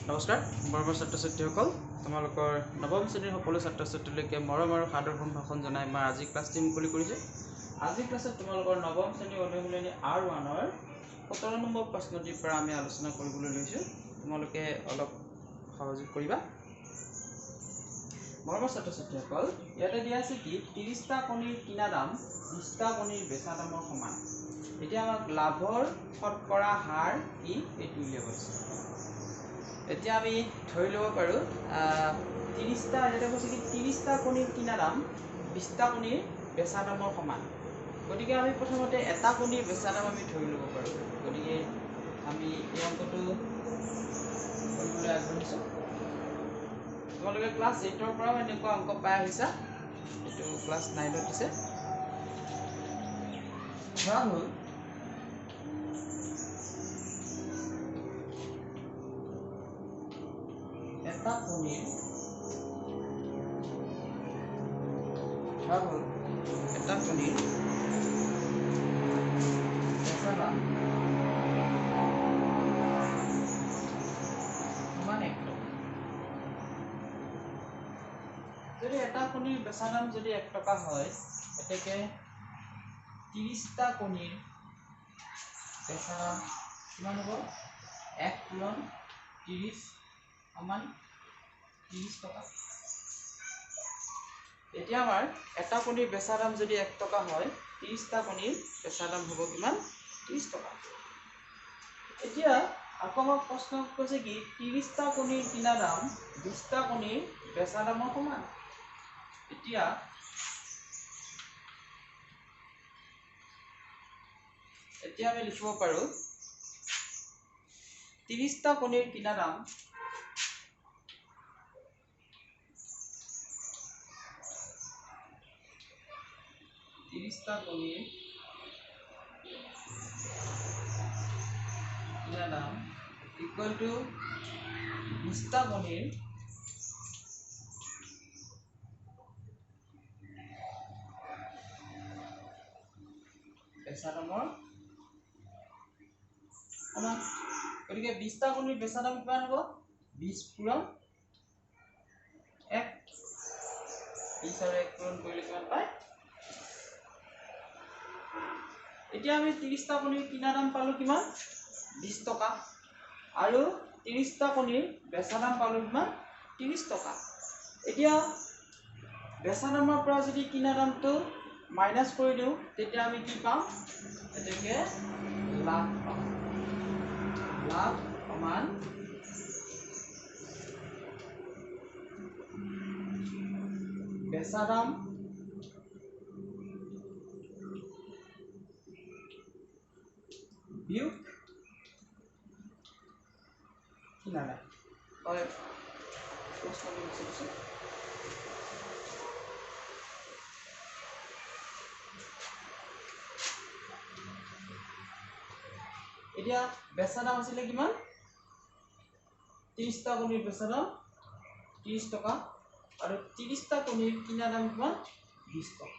নমস্কাৰ মৰমৰ ছাত্ৰ ছাত্ৰীসকল, তোমালোকৰ নৱম শ্ৰেণীৰ সকলো ছাত্ৰ ছাত্ৰীলৈকে মৰম আৰু সাদৰ সম্ভাষণ জনাই মই আজি ক্লাছটি মুকলি কৰিছোঁ। আজিৰ ক্লাছত তোমালোকৰ নৱম শ্ৰেণীৰ অনুশীলনী R1-ৰ 17 নম্বৰ প্ৰশ্নটিৰ পৰা আমি আলোচনা কৰিবলৈ লৈছোঁ। তোমালোকে অলপ সহযোগ কৰিবা। মৰমৰ ছাত্ৰ ছাত্ৰীসকল, ইয়াতে দিয়া আছে কি 30টা কণীৰ কিনা দাম 20টা কণীৰ বেচা দামৰ সমান। এতিয়া আমাক লাভৰ শতকৰা হাৰ কি এইটো উলিয়াব দিছে। এতিয়া আমি ধৰি ল'ব পাৰোঁ 30টা, ইয়াতে কৈছে কি 30টা কণীৰ কিনা দাম 20টা কণীৰ বেচা দামৰ সমান। গতিকে আমি প্ৰথমতে এটা কণীৰ বেচা দাম আমি ধৰি ল'ব পাৰোঁ। গতিকে আমি এই অংকটো কৰিবলৈ আগবাঢ়িছোঁ। তোমালোকে ক্লাছ 8ৰ পৰাও এনেকুৱা অংক পাই আহিছা, এইটো ক্লাছ 9ত দিছে। ধৰা হ'ল এটা কণীৰ বেচা দাম সমান 1 টকা। যদি এটা কণীৰ বেচা দাম যদি 1 টকা হয়, এতেকে 30টা কণীৰ বেচা দাম কিমান হ'ব? 1 পূৰণ 30 সমান 30 টকা। এতিয়া আমাৰ এটা কণীৰ বেচা দাম যদি 1 টকা হয়, 30টা কণীৰ বেচা দাম হ'ব কিমান? 30 টকা। এতিয়া আকৌ আমাক প্ৰশ্ন কৈছে কি 30টা কণীৰ কিনা দাম 20টা কণীৰ বেচা দামৰ সমান। এতিয়া আমি লিখিব পাৰোঁ 30টা কণীৰ কিনা দাম 30টা কণীৰ কিনা দাম ইকুৱেল টু 20টা কণীৰ বেচা দামৰ সমান। গতিকে 20টা কণীৰ বেচা দাম কিমান হ'ব? 20 পূৰণ 1। 20 আৰু 1 পূৰণ কৰিলে কিমান পায়? এতিয়া আমি 30টা কণীৰ কিনা দাম পালোঁ কিমান? 20 টকা। আৰু 30টা কণীৰ বেচা দাম পালোঁ কিমান? 30 টকা। এতিয়া বেচা দামৰ পৰা যদি কিনা দামটো মাইনাছ কৰি দিওঁ, তেতিয়া আমি কি পাম? এতেকে লাভ পাম। লাভ সমান বেচা দাম বিয়োগ কিনা দাম। হয়, প্ৰশ্নটো লিখি দিছোঁ। এতিয়া বেচা দাম আছিলে কিমান? 30টা কণীৰ বেচা দাম 30 টকা আৰু 30টা কণীৰ কিনা দাম কিমান? 20 টকা।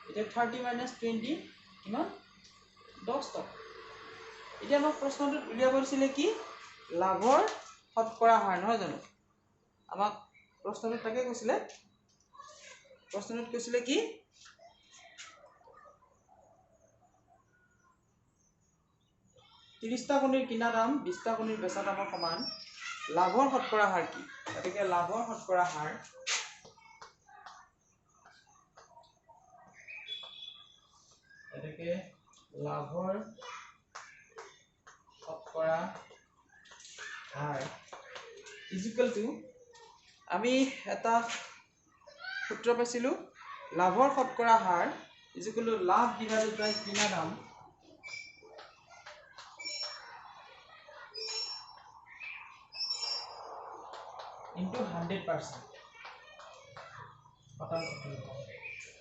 এতিয়া 30 - 20 কিমান? 10 টকা। এতিয়া আমাক প্ৰশ্নটোত উলিয়াব দিছিলে কি? লাভৰ শতকৰা হাৰ, নহয় জানো? আমাক প্ৰশ্নটোত তাকে কৈছিলে। প্ৰশ্নটোত কৈছিলে কি? ত্ৰিশটা কণীৰ কিনা দাম 20টা কণীৰ বেচা দামৰ সমান। লাভৰ শতকৰা হাৰ কি? গতিকে লাভৰ শতকৰা হাৰ লাভৰ শতকৰা হাৰ ইকুৱেল টু, আমি এটা সূত্ৰ পাইছিলোঁ, লাভৰ শতকৰা হাৰ ইকুৱেল টু লাভ ডিভাইডেড বাই কিনা দাম ইনটু 100%।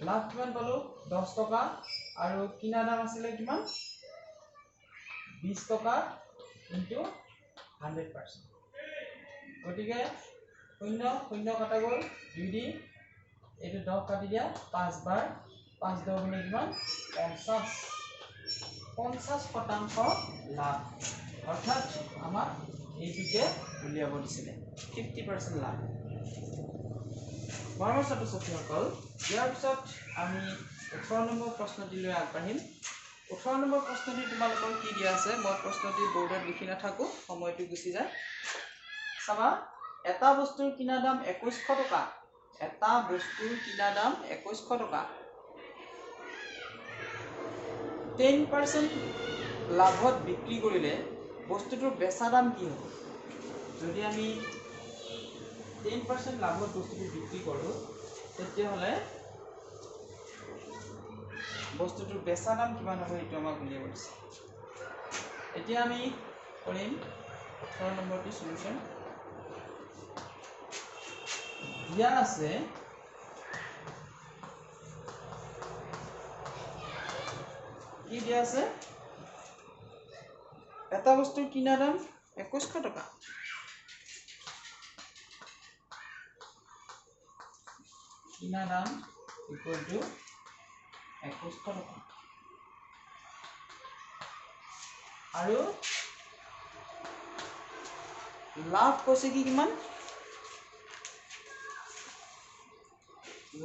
লাভ কিমান পালোঁ? 10 টকা আৰু কিনা দাম আছিলে কিমান? 20 টকা ইনটু 100%। গতিকে 0 0 কটা গ'ল, 2 দি এইটো 10 কাটি দিয়া 5 বাৰ, 5 10 গুণে কিমান? 50 50% লাভ। অৰ্থাৎ আমাৰ এইটোকে উলিয়াব দিছিলে 50% লাভ। মৰমৰ ছাত্ৰ ছাত্ৰীসকল, ইয়াৰ পিছত আমি 18 নম্বৰ প্ৰশ্নটিলৈ আগবাঢ়িম। 18 নম্বৰ প্ৰশ্নটি তোমালোকৰ কি দিয়া আছে, মই প্ৰশ্নটি বৰ্ডত লিখি নাথাকো, সময়টো গুচি যায়। চাবা, এটা বস্তুৰ কিনা দাম 2100 টকা। এটা বস্তুৰ কিনা দাম 2100 টকা। 10% লাভত বিক্ৰী কৰিলে বস্তুটোৰ বেচা দাম কি হ'ব? যদি আমি 10% লাভত বস্তুটো বিক্ৰী কৰোঁ, তেতিয়াহ'লে বস্তুটোৰ বেচা দাম কিমান হ'ব এইটো আমাক উলিয়াব দিছে। এতিয়া আমি কৰিম 18 নম্বৰটি সলিউশন। দিয়া আছে কি দিয়া আছে, এটা বস্তুৰ কিনা দাম 2100 টকা। কিনা দাম ইকুয়াল টু 2100 টকা। আৰু লাভ কৈছে কি কিমান?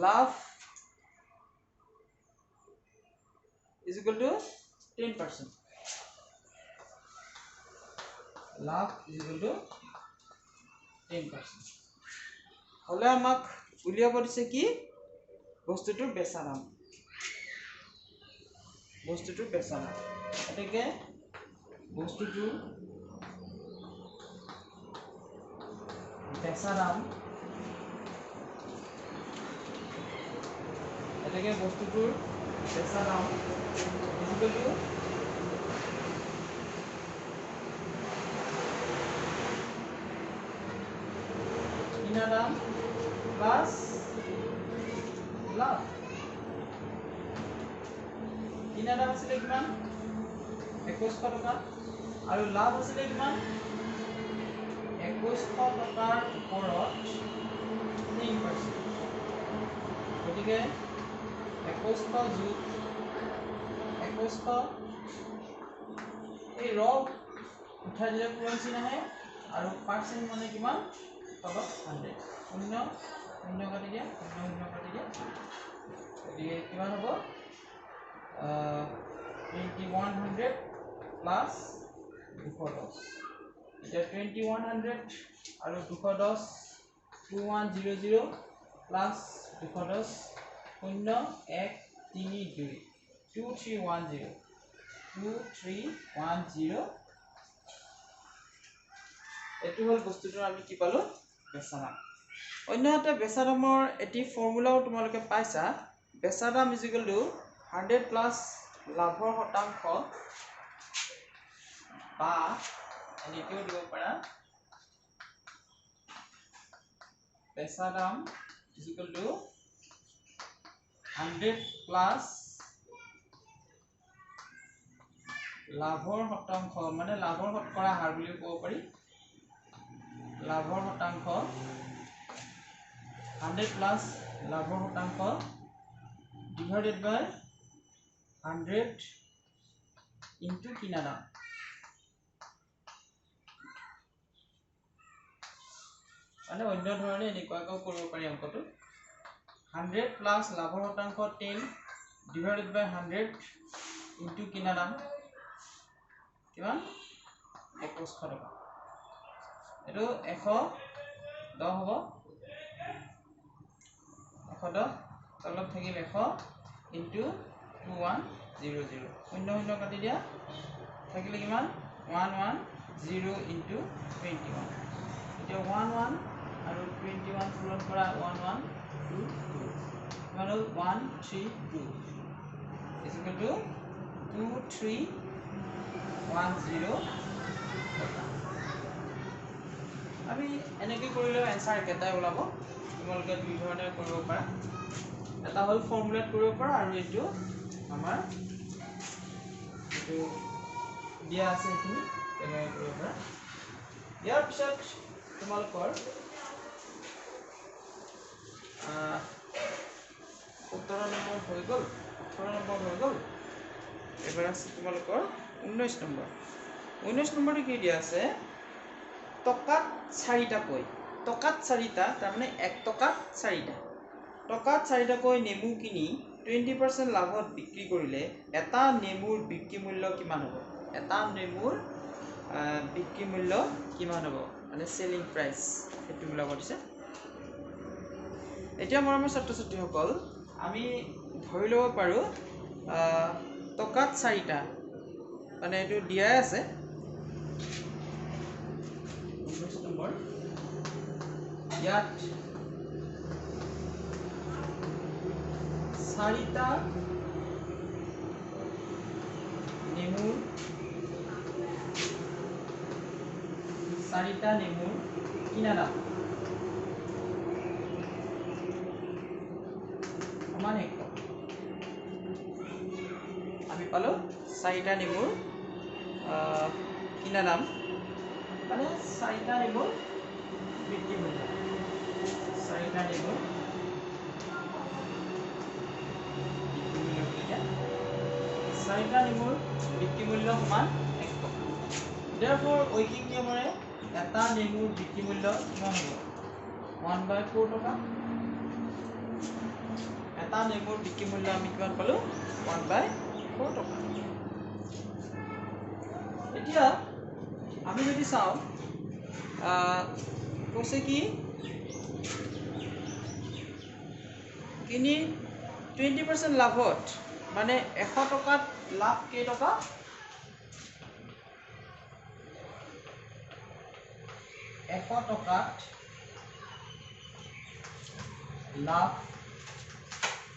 লাভ is equal to 10%. Love is equal to 10%. হলে আমাক উলিয়াব দিছে কি? বস্তুটোৰ বেচা দাম। বস্তুটোৰ বেচা দাম। এটাকে বস্তুটোৰ বেচা দাম, এটাকে বস্তুটোৰ বেচা দাম ইকুয়াল টু কিনা দাম প্লাস লাভ। কিনা দাম আছিলে কিমান? 2100 টকা আৰু লাভ আছিলে কিমান? 2100 টকাৰ ওপৰত 10%। গতিকে 2100 যোগ 2100 এই ৰ উঠাই দিলে পুৰণচি নাহে আৰু পাৰ্চেন্ট মানে কিমান? তলত 100। শূন্য শূন্য কাটি দিয়া, শূন্য শূন্য কাটি দিয়া। গতিকে কিমান হ'ব? 2100 প্লাস 210। এতিয়া 2100 আৰু 210 2100 প্লাস 210 শূন্য 1 3 2 2310 2310। এটো হল বস্তুটোৰ আমি কি পালো? বেচা দাম। অন্য এটা বেচা দামৰ এটি ফৰ্মুলাও তোমালোকে পাইছা। বেচা দাম ইজ ইকুয়াল টু 100 প্লাস লাভৰ শতাংশ বা এনেকেও দিব পাৰা। বেচা দাম ইজ ইকুয়াল টু 100 প্লাস লাভৰ শতাংশ, মানে লাভৰ শতকৰা হাৰ বুলি ক'ব পাৰি। লাভৰ শতাংশ 100 প্লাস লাভৰ শতাংশ ডিভাইডেড বাই 100 ইনটু কিনা দাম। মানে অন্য ধৰণে এনেকুৱাকৈ কৰিব পাৰি অংকটো। 100 প্লাস লাভৰ শতাংশ 10 ডিভাইডেড বাই 100 ইনটু কিনা দাম কিমান? 2100 টকা। এটো 110 হ'ব। 110 তলত থাকিল 100 ইনটু 2100। শূন্য শূন্য কাটি দিয়া, থাকিলে কিমান? 110 ইনটু 21। এতিয়া 11 আৰু 21 পূৰণ কৰা 1122 কিমান হ'ল? 132 is equal to 2310 টকা। আমি এনেকৈ কৰিলেও এনসাৰ একেটাই ওলাব। তোমালোকে দুই ধৰণে কৰিব পাৰা। এটা হল ফৰ্মুলাত কৰিব পাৰা আৰু এইটো আমাৰ এইটো দিয়া আছে এইখিনি তেনেকৈ কৰিব পাৰা। ইয়াৰ পিছত তোমালোকৰ 17 নম্বৰ হৈ গ'ল, 18 নম্বৰ হৈ গ'ল। এবাৰ আছে তোমালোকৰ 19 নম্বৰ। 19 নম্বৰটো কি দিয়া আছে? টকাত 4টাকৈ টকাত 4টা তাৰমানে 1 টকাত 4টা টকাত 4টাকৈ নেমু কিনি 20% লাভত বিক্ৰী কৰিলে এটা নেমুৰ বিক্ৰী মূল্য কিমান হ'ব এটা নেমুৰ বিক্ৰী মূল্য কিমান হ'ব মানে সেলিং প্ৰাইস সেইটো ওলাব দিছে এতিয়া মৰমৰ ছাত্ৰ ছাত্ৰীসকল আমি ধৰি লব পাৰো টকাত 4টা মানে এটো দিয়াই আছে নম্বৰ ইয়াত 4টা নেমুৰ কিনা দাম সমান 1 টকা আমি পালো 4টা নেমুৰ কিনা দাম মানে 4টা নেমুৰ বিক্ৰী মূল্য 4টা নেমুৰ বিক্ৰী মূল্য সমান 1 টকা therefore ঐকিক নিয়মৰে এটা নেমুৰ বিক্ৰী মূল্য কিমান হ'ব 1/4 টকা এটা নেমুৰ বিক্ৰী মূল্য আমি কিমান পালো 1/4 টকা এতিয়া আমি যদি চাও কৈছে কি কিনি 20% লাভত মানে 100 টকাত লাভ কেই টকা 100 টকাত লাভ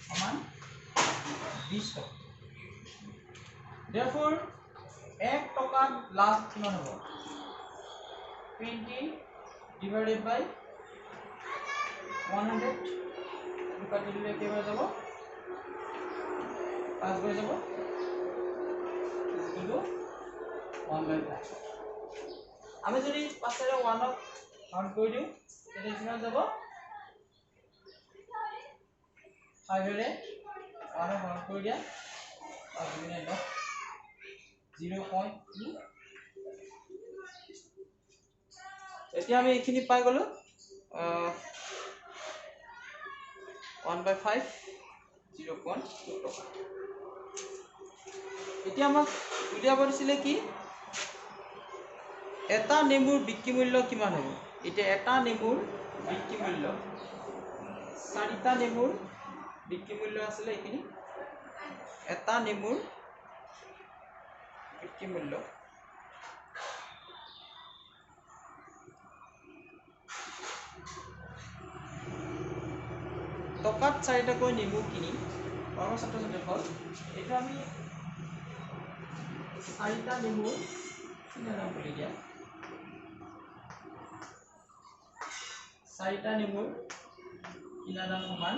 সমান 20 টকা therefore 1 টকাত লাভ কিমান হ'ব 20 divided by 100 কাটি দিলে কেইবাৰ যাব 5 বাৰ যাব ইকুৱেল টু 1/5 আমি যদি 5 ৰে 1 ক কাউন্ট কৰি দিও তেতিয়া কিমান যাব 5 ৰে 1 ক কাউন্ট কৰি দিয়া 5 গুণে 10 0.2 এতিয়া আমি এইখিনি পাই গলো 1/5 0.2 টকা এতিয়া আমাক উলিয়াব দিছিলে কি এটা নেমুৰ বিক্ৰী মূল্য কিমান হ'ব এতিয়া এটা নেমুৰ বিক্ৰী মূল্য 4টা নেমুৰ বিক্ৰী মূল্য আছিল এইখিনি এটা নেমুৰ বিক্ৰী মূল্য টকাত 4টাকৈ নেমু কিনি আমাৰ ছাত্ৰ ছাত্ৰীসকল এটা আমি 4টা নেমু কিনা দাম বুলি দিয়া 4টা নেমুৰ কিনা দাম সমান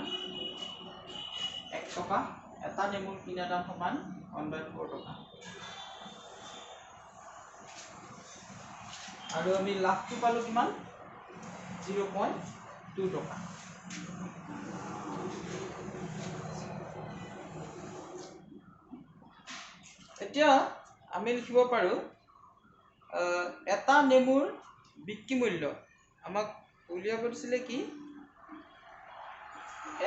1 টকা এটা নেমুৰ কিনা দাম সমান 1/4 টকা আৰু আমি লাভটো পালো কিমান 0.2 টকা এতিয়া আমি লিখিব পাৰো এটা নেমুৰ বিক্ৰী মূল্য আমাক উলিয়াব দিছিলে কি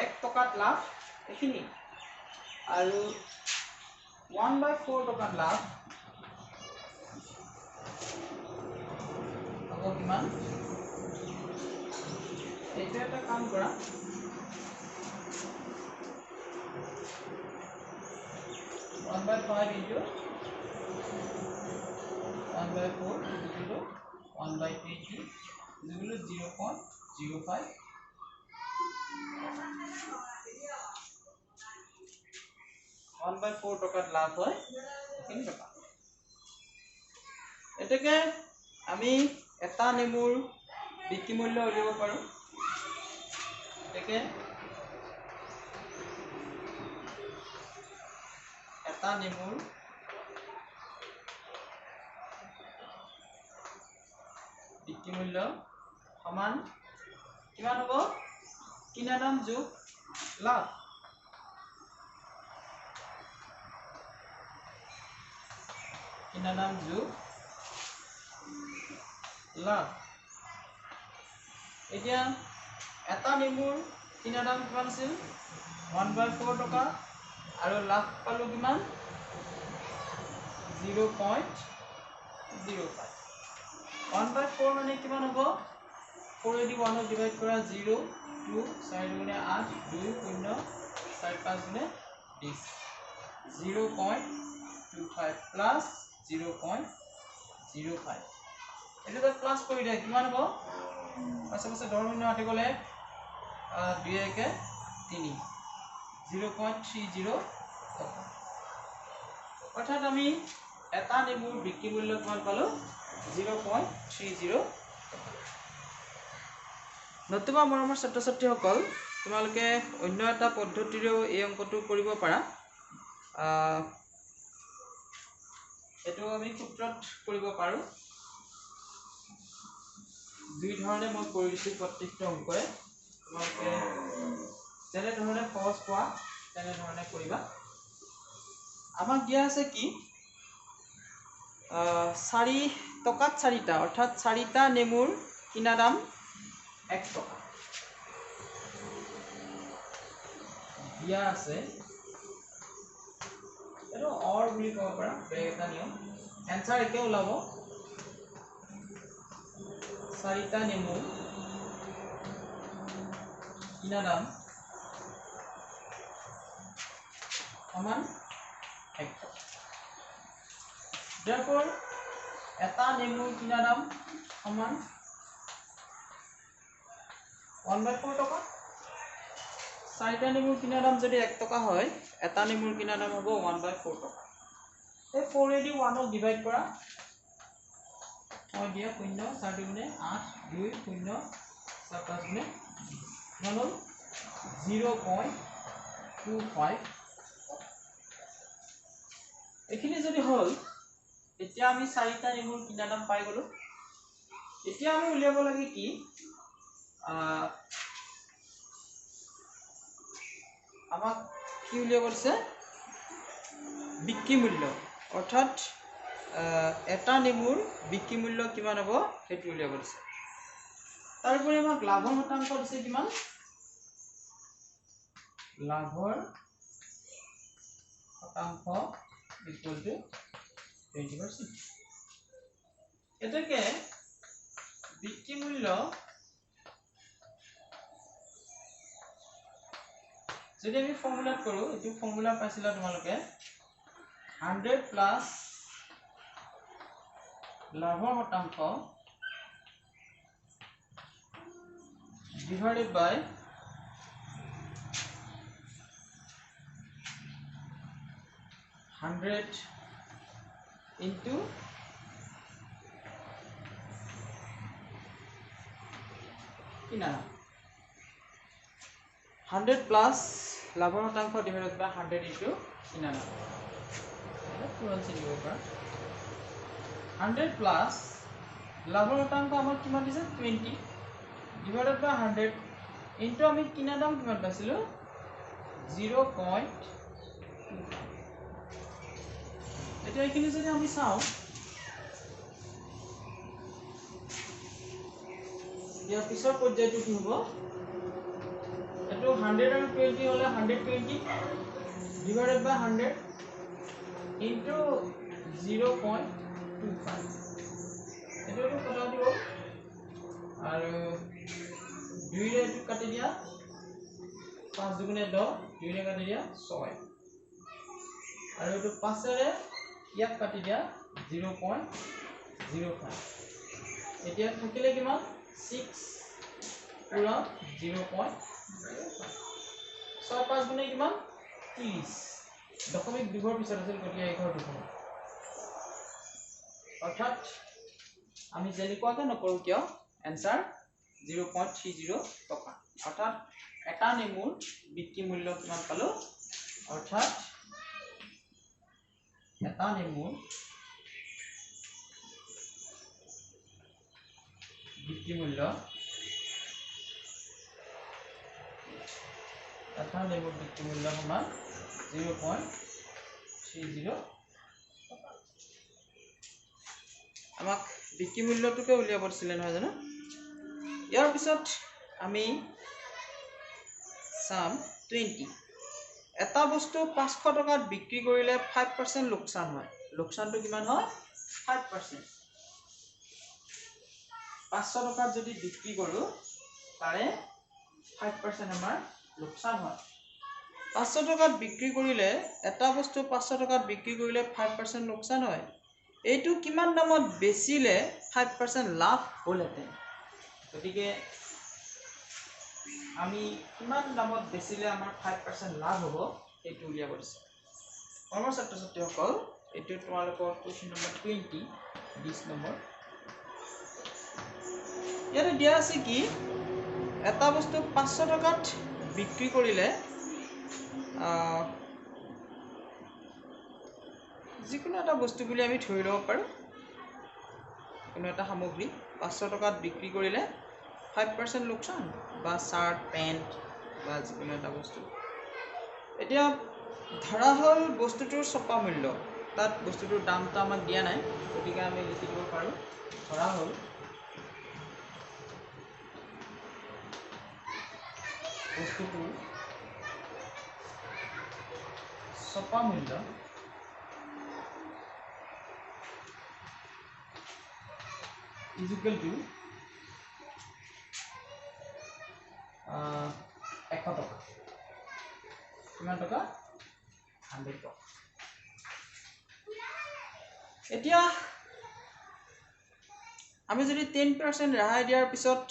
1 টকাত লাভ এখিনি আৰু 1/4 টকাত লাভ হ'ব কিমান এইটো এটা কাম কৰা 1/5 into 1/4 is equal to 1/20 is equal to 0.05 1/4 টকাত লাভ হয় এখিনি টকা এটাকে আমি এটা নেমুৰ বিক্ৰী মূল্য উলিয়াব পাৰো এটাকে এটা নেমুৰ বিক্ৰী মূল্য সমান কিমান হ'ব কিনা দাম যোগ লাভ কিনা দাম যোগ লাভ এতিয়া এটা নেমুৰ কিনা দাম কিমান আছিল 1/4 টকা আৰু লাভ পালো কিমান 0.05 1/4 মানে কিমান হ'ব 4 দি 1 ডিভাইড কৰা 0 2 4 গুণে 8 2 0 4 5 গুণে 20 0.25 প্লাস 0.05 এটা প্লাস কৰি দিয়া কিমান হ'ব পাছে পাছে ধৰ শূন্য আটি গলে 2 1 3 0.30 টকা অৰ্থাৎ আমি এটা নেমুৰ বিক্ৰী মূল্য কিমান পালো 0.30 নতুবা মৰমৰ ছাত্ৰ ছাত্ৰীসকল তোমালোকে অন্য এটা পদ্ধতিৰেও এই অংকটো কৰিব পাৰা এটো আমি সূত্ৰত কৰিব পাৰো দুই ধৰণে মই কৰি দিছো প্ৰত্যেকটো অংকৰে তোমালোকে যেনে ধৰণে সহজ পোৱা তেনে ধৰণে কৰিবা আমাক দিয়া আছে কি 4 টকাত 4টা অৰ্থাৎ 4টা নেমুৰ কিনা দাম 1 টকা দিয়া আছে এটো অৰ বুলি ক'ব পাৰা বেগ এটা নিয়ম এনসার একে ওলাব 4টা নেমু কিনা দাম সমান 1 টকা therefore এটা নেমুৰ কিনা দাম সমান 1/4 টকা 4টা নেমুৰ কিনা দাম যদি 1 টকা হয় এটা নেমুৰ কিনা দাম হ'ব 1/4 টকা এই 4 দি 1 ক ডিভাইড কৰা মই দিয়া 0 4 গুণে 8 2 0 7 5 গুণে মানে 0.25 এখিনি যদি হল এতিয়া আমি 4টা নেমুৰ কিনা দাম পাই গলো এতিয়া আমি উলিয়াব লাগে কি আমাক কি উলিয়াব দিছে বিক্ৰী মূল্য অৰ্থাৎ এটা নেমুৰ বিক্ৰী মূল্য কিমান হ'ব হেতু উলিয়াব দিছে তাৰপৰে আমাক লাভৰ শতাংশ দিছে কিমান লাভৰ শতাংশ ইকুয়াল টু 20% এটাকে বিক্ৰী মূল্য যদি আমি ফৰ্মুলাত কৰো এটো ফৰ্মুলা পাইছিলা তোমালোকে 100 প্লাস লাভৰ শতাংশ divided by 100 into কিনা 100 plus লাভৰ শতাংশ divided by 100 into কিনা এটা পুৰণি দিব পাৰা 100 plus লাভৰ শতাংশ আমাৰ কিমান দিছে 20 divided by 100 into আমি কিনা দাম কিমান পাইছিলো 0.25 এটা এখিনি যদি আমি চাও ইয়াৰ পিছৰ পৰ্যায়টো কি হ'ব এটো 100 আৰু 20 হলে 120 divided by 100 into 0.25 এটো কত দিব আৰু 2 ৰে এটো কাটি দিয়া 5 দুগুণে 10 2 ৰে কাটি দিয়া 6 আৰু এটো 5 ৰে ইয়াক কাটি দিয়া 0.05 এতিয়া থাকিলে কিমান 6 পুৰা 0.05 6 5 গুণে কিমান 30 দশমিক দুঘৰ পিছত আছিল গতিকে এই ঘৰ দুঘৰ অৰ্থাৎ আমি যেনেকুৱাকে নকৰো কিয় आंसर 0.30 টকা অৰ্থাৎ এটা নেমুৰ বিক্ৰী মূল্য কিমান পালো অৰ্থাৎ এটা নেমুৰ বিক্ৰী মূল্য সমান 0.30 আমাক বিক্ৰী মূল্যটোকে উলিয়াব দিছিলে নহয় জানো ইয়াৰ পিছত আমি চাম 20 এটা বস্তু 500 টকাত বিক্ৰী কৰিলে 5% লোকসান হয় লোকসানটো কিমান হয় 5% 500 টকাত যদি বিক্ৰী কৰো তাৰে 5% আমাৰ লোকসান হয় 500 টকাত বিক্ৰী কৰিলে এটা বস্তু 500 টকাত বিক্ৰী কৰিলে 5% লোকসান হয় এইটো কিমান দামত বেচিলে 5% লাভ হ'লহেঁতেন গতিকে আমি কিমান দামত বেচিলে আমাৰ 5% লাভ হ'ব এইটো উলিয়াব দিছে আমাৰ ছাত্ৰ ছাত্ৰীসকল এইটো তোমালোকৰ কোৱেশ্চন নম্বৰ 20 20 নম্বৰ ইয়াতে দিয়া আছে কি এটা বস্তু 500 টকাত বিক্ৰী কৰিলে যিকোনো এটা বস্তু বুলি আমি ধৰি ল'ব পাৰোঁ কোনো এটা সামগ্ৰী 500 টকাত বিক্ৰী কৰিলে 5% লোকসান বা শাৰ্ট প্যান্ট বা যিকোনো এটা বস্তু এতিয়া ধৰা হ'ল বস্তুটোৰ ছপা মূল্য তাত বস্তুটোৰ দামটো আমাক দিয়া নাই গতিকে আমি লিখি দিব পাৰোঁ ধৰা হ'ল বস্তুটোৰ ছপা মূল্য is equal to 100 টকা কিমান টকা 100 টকা এতিয়া আমি যদি 10% ৰেহাই দিয়াৰ পিছত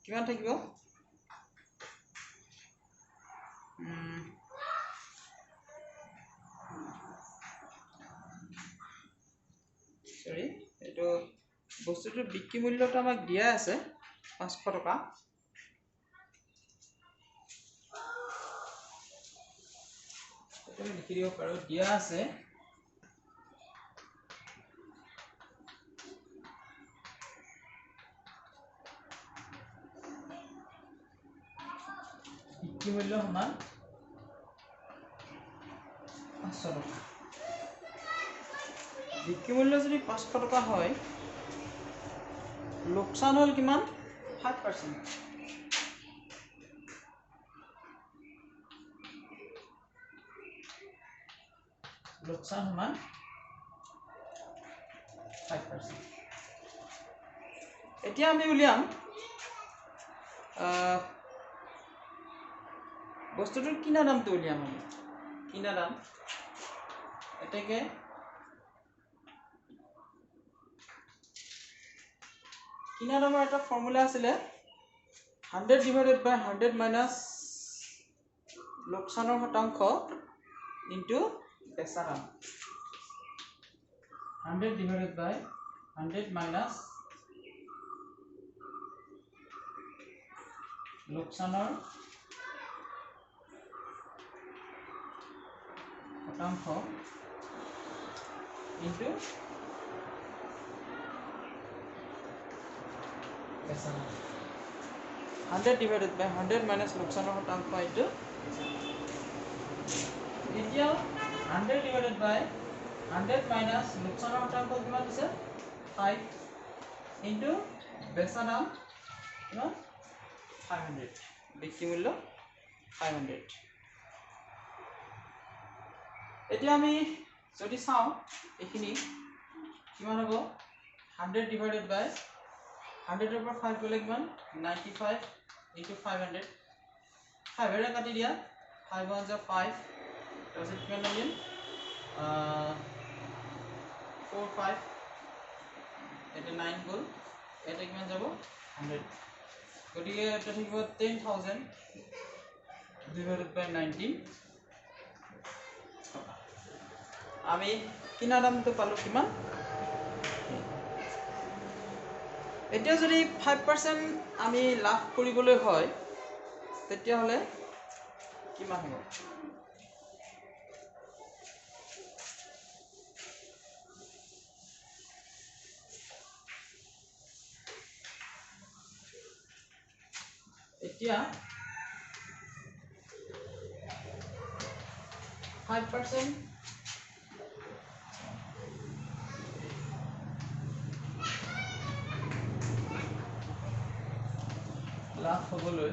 কিমান থাকিব সৰি এটো বস্তুটোৰ বিক্ৰী মূল্যটো আমাক দিয়া আছে 500 টকা এটা লিখি দিব পাৰো দিয়া আছে বিক্ৰী মূল্য সমান 500 টকা বিক্ৰী মূল্য যদি 500 টকা হয় লোকসান হল কিমান 5% লোকসান সমান 5% এতিয়া আমি উলিয়াম বস্তুটোৰ কিনা দামটো উলিয়াম আমি কিনা দাম এটাকে কিনা দামৰ এটা ফৰ্মুলা আছিলে 100 divided by 100 minus লোকসানৰ শতাংশ into বেচা দাম 100 divided by 100 minus লোকসানৰ শতাংশ into বেচা দাম 100 divided by 100 minus লোকসানৰ শতাংশ into এতিয়া 100 divided by 100 minus লোকসানৰ শতাংশ কিমান দিছে 5 into বেচা দাম কিমান 500 বিক্ৰী মূল্য 500 এতিয়া আমি যদি চাও এখিনি কিমান হ'ব 100 divided by 100 over 5 গলে কিমান 95 into 500 5 এৰে কাটি দিয়া 5 1 5 তাৰপিছত কিমান লাগিল 4 5 এটা 9 গল এটা কিমান যাব 100 গতিকে এটা থাকিব 10000 divided by 19 আমি কিনা দামটো পালো কিমান এতিয়া যদি 5% আমি লাভ কৰিবলৈ হয় তেতিয়া হলে কিমান হ'ব এতিয়া 5% লাভ হ'বলৈ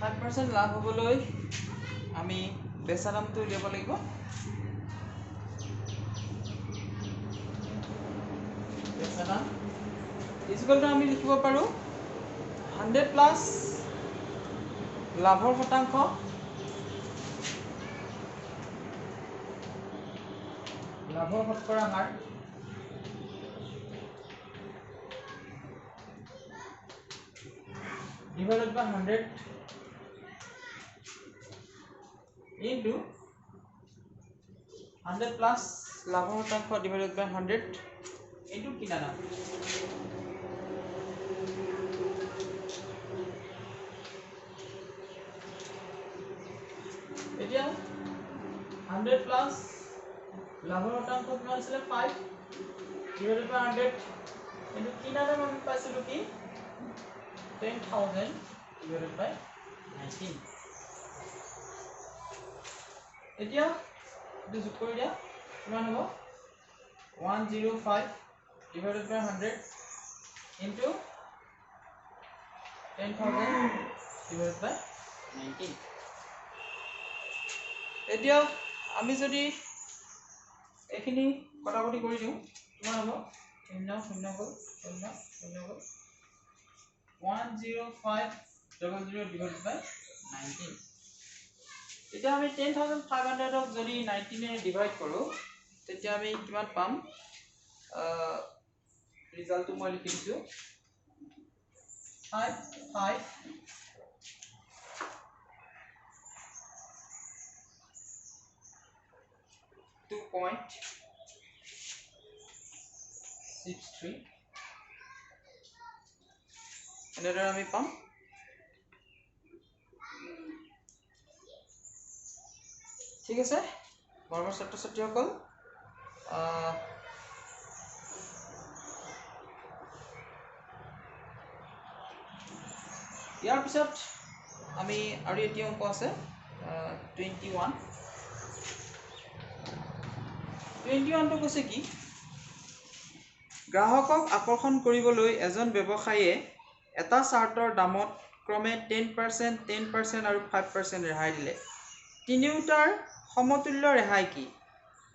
5% লাভ হ'বলৈ আমি বেচা দামটো উলিয়াব লাগিব। বেচা দাম ইকুৱেলটো আমি লিখিব পাৰোঁ 100 প্লাছ লাভৰ শতাংশ লাভৰ শতকৰা হাৰ divided by 100 into 100 plus লাভৰ শতাংশ divided by 100 into কিনা দাম। এতিয়া 100 plus লাভৰ শতাংশ কিমান আছিল 5 divided by 100 into কিনা দাম আমি পাইছিলো কি 10,000 divided by 19। এতিয়া এইটো যোগ কৰি দিয়া কিমান হ'ব 105 divided by 100 into 10,000 divided by 19। এতিয়া আমি যদি এখিনি কটাকটি কৰি দিওঁ কিমান হ'ব 0 0 গ'ল 0 0 গ'ল 10500 divided by 19। এতিয়া আমি 10,500 ক যদি 19 এ ডিভাইড কৰোঁ তেতিয়া আমি কিমান পাম ৰিজাল্টটো মই লিখি দিছোঁ 2.63 এনেদৰে আমি পাম। ঠিক আছে মৰমৰ ছাত্ৰ ছাত্ৰীসকল ইয়াৰ পিছত আমি আৰু এটি অংক আছে 21টো কৈছে কি গ্ৰাহকক আকৰ্ষণ কৰিবলৈ এজন ব্যৱসায়ীয়ে এটা চাৰ্টৰ দামত ক্ৰমে 10% 10% আৰু 5% ৰেহাই দিলে তিনিওটাৰ সমতুল্য ৰেহাই কি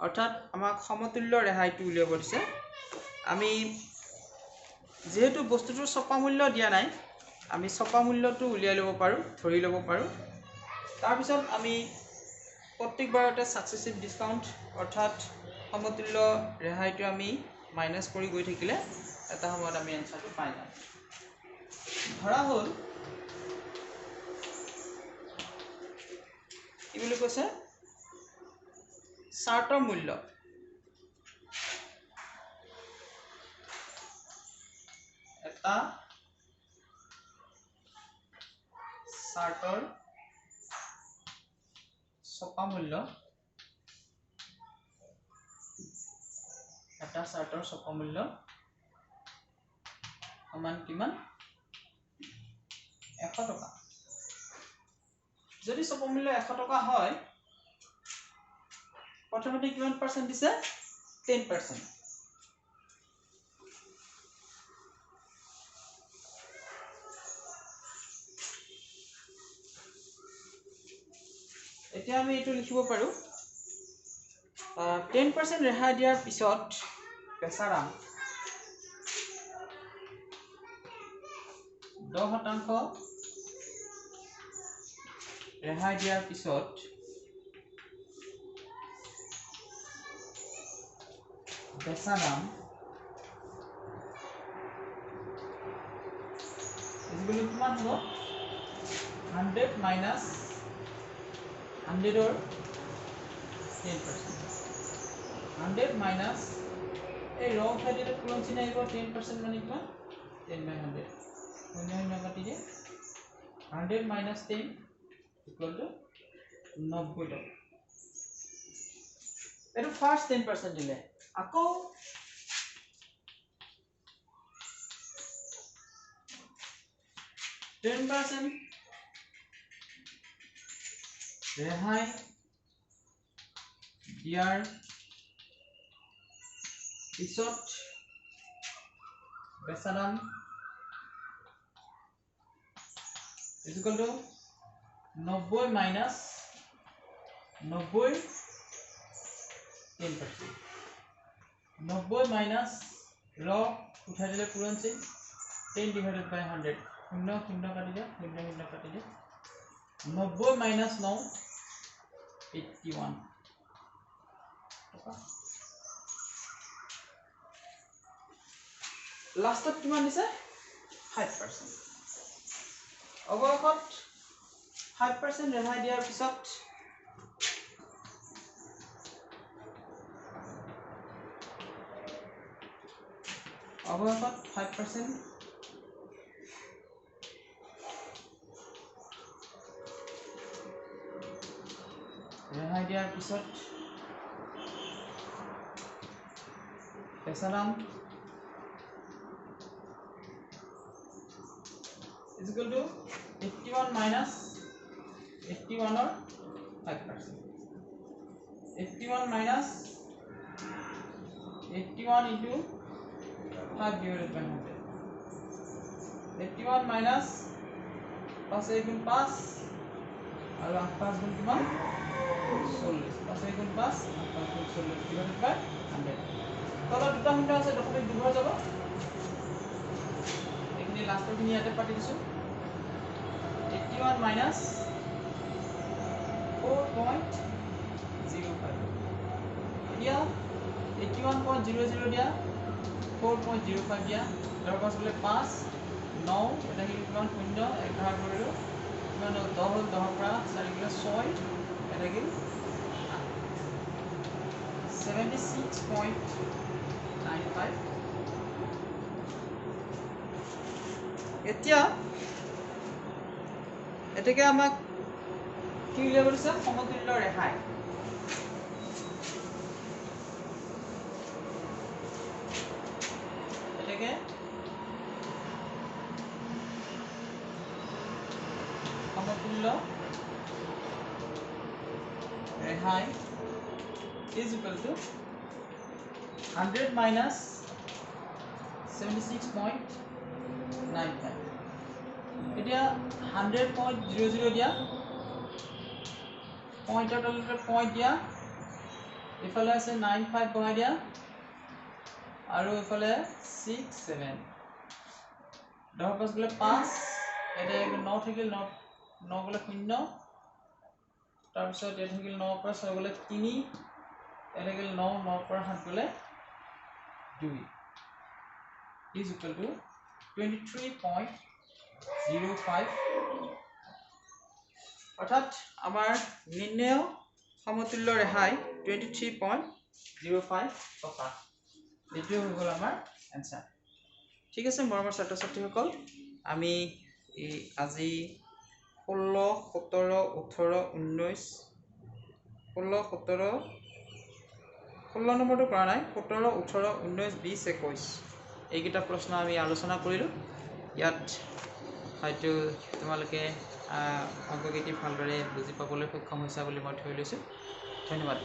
অৰ্থাৎ আমাক সমতুল্য ৰেহাইটো উলিয়াব দিছে। আমি যেহেতু বস্তুটোৰ ছপা মূল্য দিয়া নাই আমি ছপা মূল্যটো উলিয়াই ল'ব পাৰোঁ ধৰি ল'ব পাৰোঁ। তাৰপিছত আমি প্ৰত্যেকবাৰতে সাকসেসিভ ডিসকাউন্ট অৰ্থাৎ সমতুল্য ৰেহাইটো আমি মাইনাস কৰি গৈ থাকিলে এটা সময়ত আমি এনসাৰটো পাই যাম। ধৰা হ'ল কি বুলি কৈছে চাৰ্টৰ মূল্য এটা চাৰ্টৰ ছপা মূল্য এটা চাৰ্টৰ ছপা মূল্য সমান কিমান 100 টকা। যদি ছপা মূল্য 100 টকা হয় প্ৰথমতে কিমান পাৰ্সেন্ট দিছে 10%। এতিয়া আমি এটো লিখিব পাৰো 10% ৰেহাই দিয়াৰ পিছত বেচা দাম 10% ৰেহাই দিয়াৰ পিছত বেচা দাম ইকুৱেল কিমান হ'ব 100 minus 100 or 10%. 100 minus a wrong side is puron china ibo 10% mane kiman 10 by 100 100 kati je 100 minus 10 equal to 90 টকা এটো ফার্স্ট 10% দিলে আকৌ 10% ৰেহাই দিয়াৰ পিছত বেচা দাম is equal to 90 minus 90 10%. 90 minus raw उठा दिले पूरन से 10 divided by 100 शून्य शून्य काटी जा शून्य शून्य काटी जा 90 minus 9 81 लास्टत किमान दिसे 5% অবয়সত 5% ৰেহাই দিয়াৰ পিছত অবয়সত 5% ৰেহাই দিয়াৰ পিছত পেছা দাম is equal to 81 minus 81 or 5%. 81 minus 81 into 5 divided by 100. 81 minus 5 गुण 5 और 5 गुण किमान 40 5 गुण 5 5 गुण 40 divided by 100. तला दुटा शून्य আছে দশমিক দুঘৰ যাব এখিনি লাষ্টৰ খিনি ইয়াতে পাতি দিছো 81 minus 4.05 দিয়া 81.00 দিয়া 4.05 দিয়া তাৰ পাছ বলে 5 9 এটা কি কিমান 0 11 কৰিলো কিমান 10 হল 10 পৰা 4 গিলা 6 এটা কি 76.95 এতিয়া এটাকে আমাক কি উলিয়াব দিছে সমতুল্য ৰেহাই এটাকে সমতুল্য ৰেহাই is equal to 100 minus 76.95 এতিয়া 100.00 দিয়া পয়েন্টৰ তলতে পয়েন্ট দিয়া ইফালে আছে 95 বহাই দিয়া আৰু ইফালে 67 10 পাঁচ গলে 5 এটা 9 থাকিল 9 গলে 0 তাৰ পিছত এটা থাকিল 9 পৰা 6 গলে 3 এটা থাকিল 9 পৰা 7 গলে 2 is equal to 23.05 অৰ্থাৎ আমাৰ নিৰ্ণয় সমতুল্য ৰেহাই 23.05 টকা এটো হৈ গল আমাৰ आंसर ঠিক আছে মৰমৰ ছাত্ৰ ছাত্ৰীসকল আমি আজি 16 17 18 19 16 17 16 নম্বৰটো কৰা নাই 17 18 19 20 21 এইকেইটা প্ৰশ্ন আমি আলোচনা কৰিলো ইয়াত হয়তো তোমালোকে অংকগীতি ভালদৰে বুজি পাবলৈ সক্ষম হৈছা বুলি মই ধৰি লৈছো ধন্যবাদ